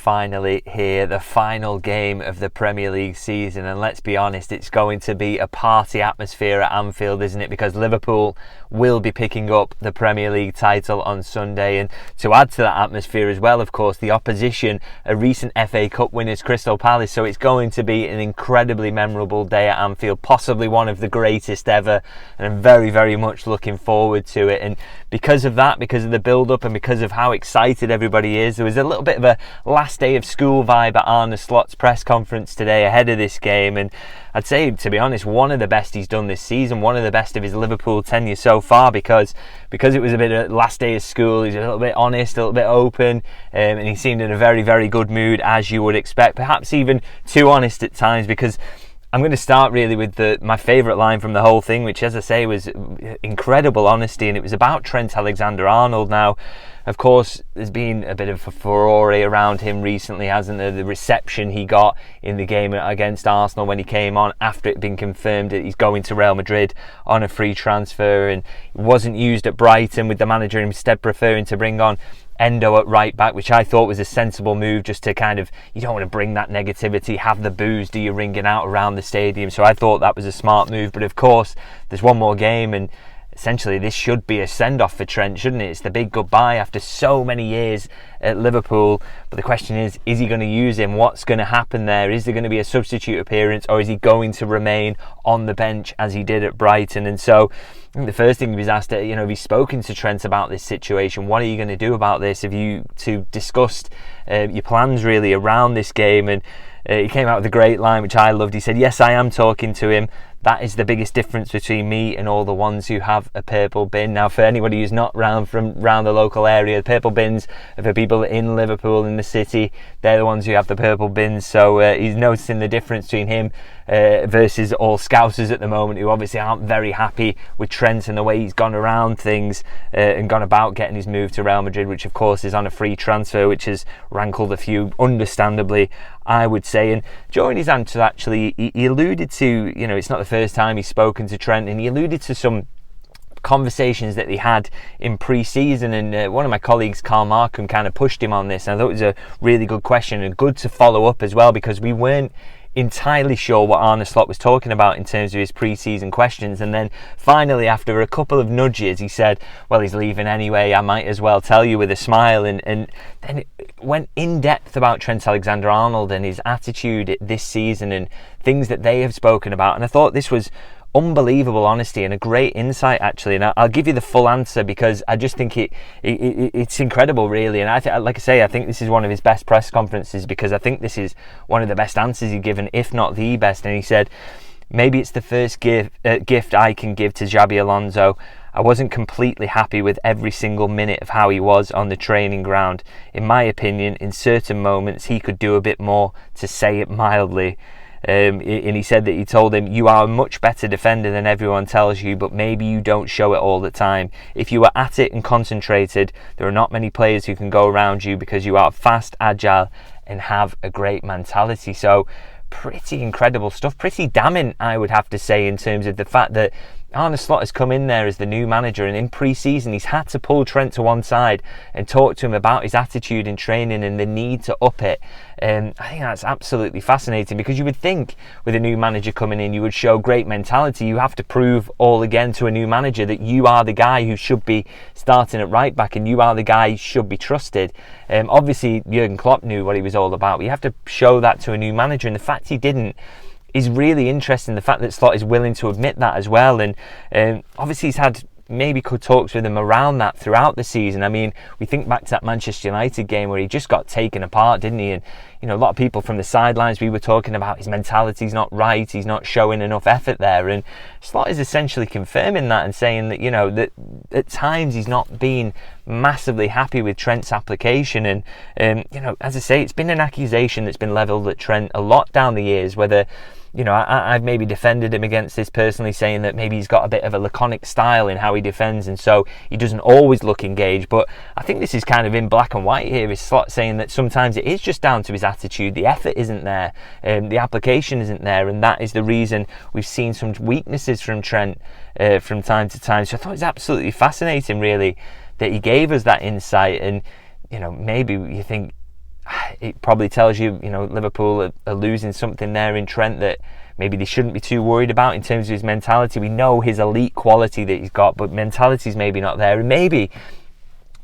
finally here, the final game of the Premier League season, and let's be honest, it's going to be a party atmosphere at Anfield, isn't it? Because Liverpool will be picking up the Premier League title on Sunday, and to add to that atmosphere as well, of course, the opposition are recent FA Cup winners Crystal Palace, so it's going to be an incredibly memorable day at Anfield, possibly one of the greatest ever, and I'm very, very much looking forward to it. And because of that, because of the build-up and because of how excited everybody is, there was a little bit of a last day of school vibe at Arne Slot's press conference today ahead of this game, and I'd say, to be honest, one of the best he's done this season, one of the best of his Liverpool tenure so far, because it was a bit of last day of school. He's a little bit honest, a little bit open, and he seemed in a very, very good mood, as you would expect, perhaps even too honest at times, because I'm going to start really with my favourite line from the whole thing, which, as I say, was incredible honesty, and it was about Trent Alexander-Arnold. Now, of course, there's been a bit of a furore around him recently, hasn't there? The reception he got in the game against Arsenal when he came on after it had been confirmed that he's going to Real Madrid on a free transfer, and wasn't used at Brighton, with the manager instead preferring to bring on Endo at right back, which I thought was a sensible move, just to kind of, you don't want to bring that negativity, have the boos do you ringing out around the stadium. So I thought that was a smart move. But of course, there's one more game, and essentially this should be a send-off for Trent, shouldn't it? It's the big goodbye after so many years at Liverpool. But the question is he going to use him? What's going to happen there? Is there going to be a substitute appearance, or is he going to remain on the bench as he did at Brighton? And so I think the first thing he was asked, have you spoken to Trent about this situation? What are you going to do about this? Have you discussed your plans really around this game? And he came out with a great line, which I loved. He said, "Yes, I am talking to him. That is the biggest difference between me and all the ones who have a purple bin." Now, for anybody who's not from round the local area, the purple bins are for people in Liverpool, in the city. They're the ones who have the purple bins. So he's noticing the difference between him versus all Scousers at the moment, who obviously aren't very happy with Trent and the way he's gone around things and gone about getting his move to Real Madrid, which of course is on a free transfer, which has rankled a few, understandably, I would say. And during his answer, actually, he alluded to, it's not the first time he's spoken to Trent, and he alluded to some conversations that they had in pre-season, and one of my colleagues, Carl Markham, kind of pushed him on this, and I thought it was a really good question and good to follow up as well, because we weren't entirely sure what Arne Slot was talking about in terms of his pre-season questions. And then finally, after a couple of nudges, he said, well, he's leaving anyway, I might as well tell you, with a smile, and then it went in depth about Trent Alexander-Arnold and his attitude this season and things that they have spoken about. And I thought this was unbelievable honesty and a great insight, actually, and I'll give you the full answer, because I just think it's incredible, really. And like I say, I think this is one of his best press conferences, because I think this is one of the best answers he's given, if not the best. And he said, maybe it's the first gift I can give to Xabi Alonso. I wasn't completely happy with every single minute of how he was on the training ground. In my opinion, in certain moments he could do a bit more, to say it mildly. And he said that he told him, you are a much better defender than everyone tells you, but maybe you don't show it all the time. If you are at it and concentrated, there are not many players who can go around you, because you are fast, agile, and have a great mentality. So pretty incredible stuff, pretty damning, I would have to say, in terms of the fact that Arne Slot has come in there as the new manager, and in pre-season he's had to pull Trent to one side and talk to him about his attitude in training and the need to up it. I think that's absolutely fascinating, because you would think with a new manager coming in, you would show great mentality. You have to prove all again to a new manager that you are the guy who should be starting at right back, and you are the guy who should be trusted. Obviously Jurgen Klopp knew what he was all about, but you have to show that to a new manager, and the fact he didn't is really interesting. The fact that Slot is willing to admit that as well, and obviously he's had maybe good talks with him around that throughout the season. I mean, we think back to that Manchester United game where he just got taken apart, didn't he? And a lot of people from the sidelines, we were talking about his mentality's not right, he's not showing enough effort there, and Slot is essentially confirming that and saying that that at times he's not been massively happy with Trent's application. And as I say, it's been an accusation that's been levelled at Trent a lot down the years, whether I've maybe defended him against this personally, saying that maybe he's got a bit of a laconic style in how he defends, and so he doesn't always look engaged. But I think this is kind of in black and white here, is Slot saying that sometimes it is just down to his attitude. The effort isn't there, the application isn't there, and that is the reason we've seen some weaknesses from Trent from time to time. So I thought it was absolutely fascinating, really, that he gave us that insight. And maybe you think, it probably tells you, Liverpool are losing something there in Trent that maybe they shouldn't be too worried about in terms of his mentality. We know his elite quality that he's got, but mentality's maybe not there. And maybe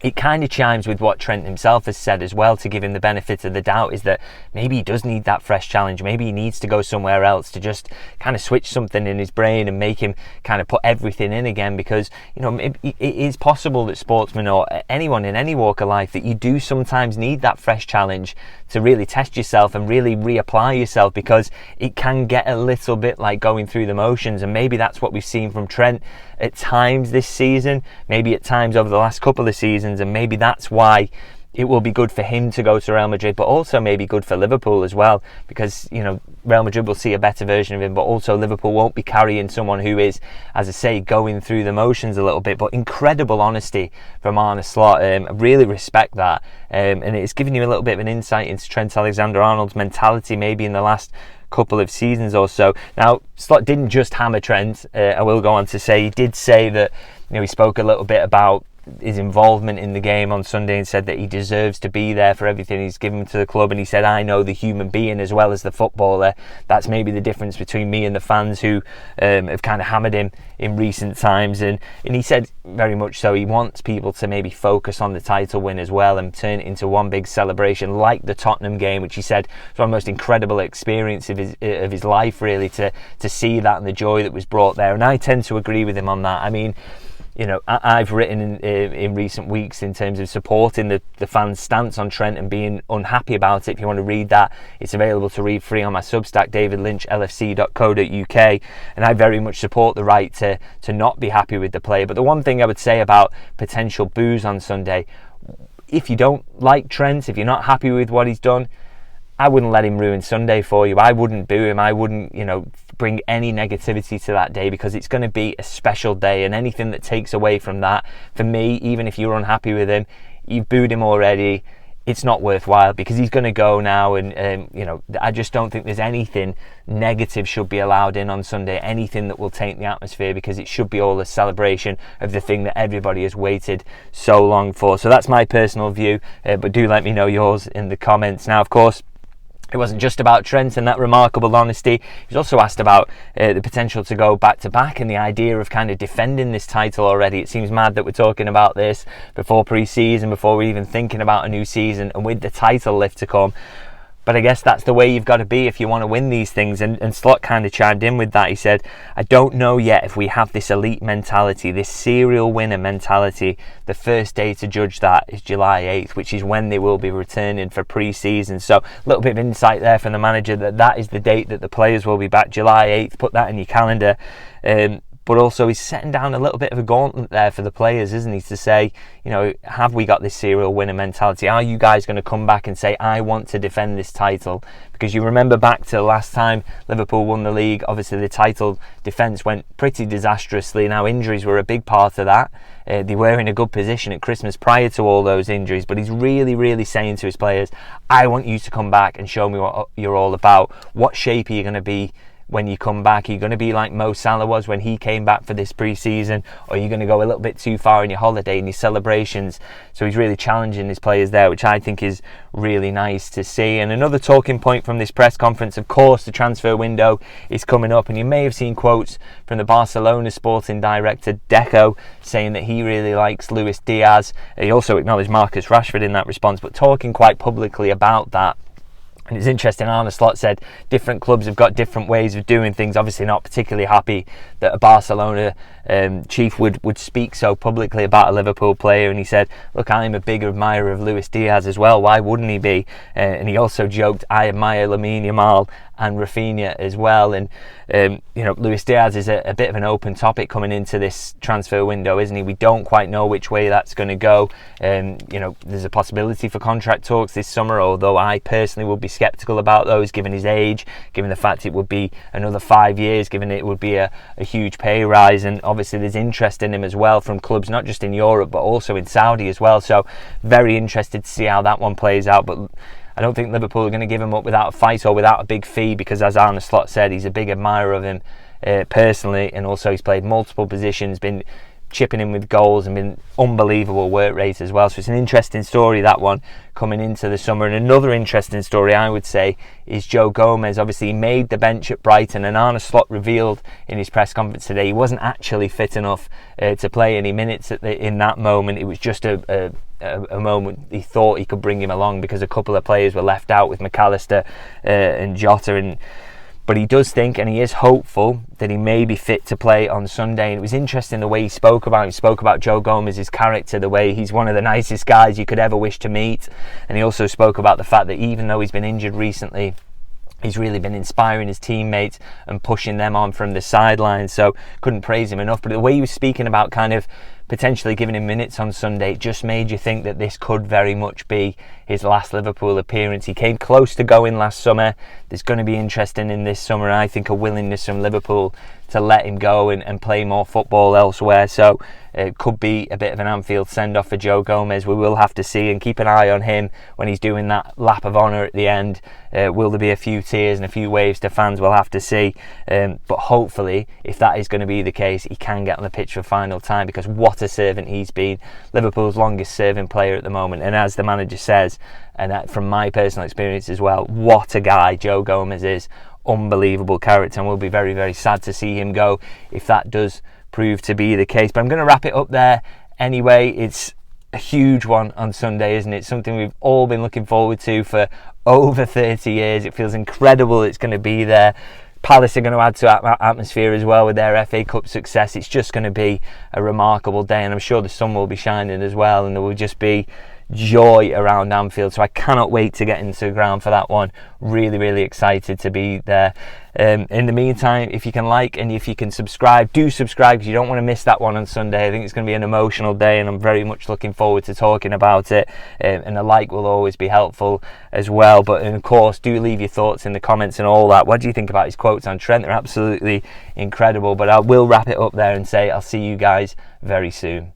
it kind of chimes with what Trent himself has said as well, to give him the benefit of the doubt, is that maybe he does need that fresh challenge. Maybe he needs to go somewhere else to just kind of switch something in his brain and make him kind of put everything in again, because it is possible that sportsmen or anyone in any walk of life, that you do sometimes need that fresh challenge to really test yourself and really reapply yourself, because it can get a little bit like going through the motions. And maybe that's what we've seen from Trent at times this season, maybe at times over the last couple of seasons, and maybe that's why it will be good for him to go to Real Madrid, but also maybe good for Liverpool as well, because Real Madrid will see a better version of him, but also Liverpool won't be carrying someone who is, as I say, going through the motions a little bit. But incredible honesty from Arne Slot. I really respect that, and it's giving you a little bit of an insight into Trent Alexander-Arnold's mentality maybe in the last couple of seasons or so. Now, Slot didn't just hammer Trent. I will go on to say he did say that he spoke a little bit about his involvement in the game on Sunday and said that he deserves to be there for everything he's given to the club. And he said, I know the human being as well as the footballer. That's maybe the difference between me and the fans who have kind of hammered him in recent times. And he said very much so he wants people to maybe focus on the title win as well and turn it into one big celebration like the Tottenham game, which he said was one of the most incredible experience of his life, really, to see that and the joy that was brought there. And I tend to agree with him on that. I mean, I've written in recent weeks in terms of supporting the fans' stance on Trent and being unhappy about it. If you want to read that, it's available to read free on my Substack, davidlynch.lfc.co.uk. And I very much support the right to not be happy with the player. But the one thing I would say about potential boos on Sunday, if you don't like Trent, if you're not happy with what he's done, I wouldn't let him ruin Sunday for you. I wouldn't boo him. I wouldn't, bring any negativity to that day, because it's going to be a special day, and anything that takes away from that, for me, even if you're unhappy with him, you've booed him already, it's not worthwhile, because he's going to go now. And I just don't think there's anything negative should be allowed in on Sunday, anything that will taint the atmosphere, because it should be all a celebration of the thing that everybody has waited so long for. So that's my personal view, but do let me know yours in the comments. Now, of course, it wasn't just about Trent and that remarkable honesty. He was also asked about the potential to go back-to-back and the idea of kind of defending this title already. It seems mad that we're talking about this before pre-season, before we're even thinking about a new season, and with the title lift to come. But I guess that's the way you've got to be if you want to win these things. And Slot kind of chimed in with that. He said, I don't know yet if we have this elite mentality, this serial winner mentality. The first day to judge that is July 8th, which is when they will be returning for pre-season. So a little bit of insight there from the manager that is the date that the players will be back, July 8th. Put that in your calendar. But also he's setting down a little bit of a gauntlet there for the players, isn't he? To say, have we got this serial winner mentality? Are you guys going to come back and say, I want to defend this title? Because you remember back to the last time Liverpool won the league, obviously the title defence went pretty disastrously. Now, injuries were a big part of that. They were in a good position at Christmas prior to all those injuries, but he's really, really saying to his players, I want you to come back and show me what you're all about. What shape are you going to be when you come back? Are you going to be like Mo Salah was when he came back for this pre-season, or are you going to go a little bit too far in your holiday and your celebrations? So he's really challenging his players there, which I think is really nice to see. And another talking point from this press conference, of course, the transfer window is coming up, and you may have seen quotes from the Barcelona sporting director Deco saying that he really likes Luis Diaz. He also acknowledged Marcus Rashford in that response, but talking quite publicly about that. And it's interesting, Arne Slot said different clubs have got different ways of doing things. Obviously not particularly happy that a Barcelona chief would speak so publicly about a Liverpool player. And he said, look, I'm a big admirer of Luis Diaz as well. Why wouldn't he be? And he also joked, I admire Lamine Yamal and Rafinha as well. And Luis Diaz is a bit of an open topic coming into this transfer window, isn't he? We don't quite know which way that's going to go. There's a possibility for contract talks this summer, although I personally would be sceptical about those, given his age, given the fact it would be another 5 years, given it would be a huge pay rise. And obviously there's interest in him as well from clubs, not just in Europe, but also in Saudi as well. So very interested to see how that one plays out. But I don't think Liverpool are going to give him up without a fight or without a big fee, because as Arne Slot said, he's a big admirer of him personally, and also he's played multiple positions, been chipping in with goals and been unbelievable work rate as well. So it's an interesting story, that one, coming into the summer. And another interesting story, I would say, is Joe Gomez. Obviously, he made the bench at Brighton, and Arne Slot revealed in his press conference today he wasn't actually fit enough to play any minutes in that moment. It was just a moment he thought he could bring him along because a couple of players were left out with McAllister and Jota, but he does think, and he is hopeful, that he may be fit to play on Sunday. And it was interesting the way he spoke about Joe Gomez's character, the way he's one of the nicest guys you could ever wish to meet. And he also spoke about the fact that even though he's been injured recently, he's really been inspiring his teammates and pushing them on from the sidelines. So couldn't praise him enough. But the way he was speaking about kind of potentially giving him minutes on Sunday, it just made you think that this could very much be his last Liverpool appearance. He came close to going last summer. There's going to be interesting in this summer, I think, a willingness from Liverpool to let him go and play more football elsewhere. So it could be a bit of an Anfield send-off for Joe Gomez. We will have to see, and keep an eye on him when he's doing that lap of honour at the end. Will there be a few tears and a few waves to fans? We'll have to see. But hopefully, if that is going to be the case, he can get on the pitch for final time, because what a servant he's been. Liverpool's longest serving player at the moment, and as the manager says, and from my personal experience as well, what a guy Joe Gomez is. Unbelievable character, and we'll be very, very sad to see him go if that does prove to be the case. But I'm going to wrap it up there anyway. It's a huge one on Sunday, isn't it? Something we've all been looking forward to for over 30 years. It feels incredible it's going to be there. Palace are going to add to atmosphere as well with their FA Cup success. It's just going to be a remarkable day, and I'm sure the sun will be shining as well, and there will just be joy around Anfield. So I cannot wait to get into the ground for that one. Really, really excited to be there. In the meantime, if you can like and if you can subscribe, do subscribe, because you don't want to miss that one on Sunday. I think it's going to be an emotional day, and I'm very much looking forward to talking about it. And a like will always be helpful as well. But of course, do leave your thoughts in the comments and all that. What do you think about his quotes on Trent? They're absolutely incredible. But I will wrap it up there and say I'll see you guys very soon.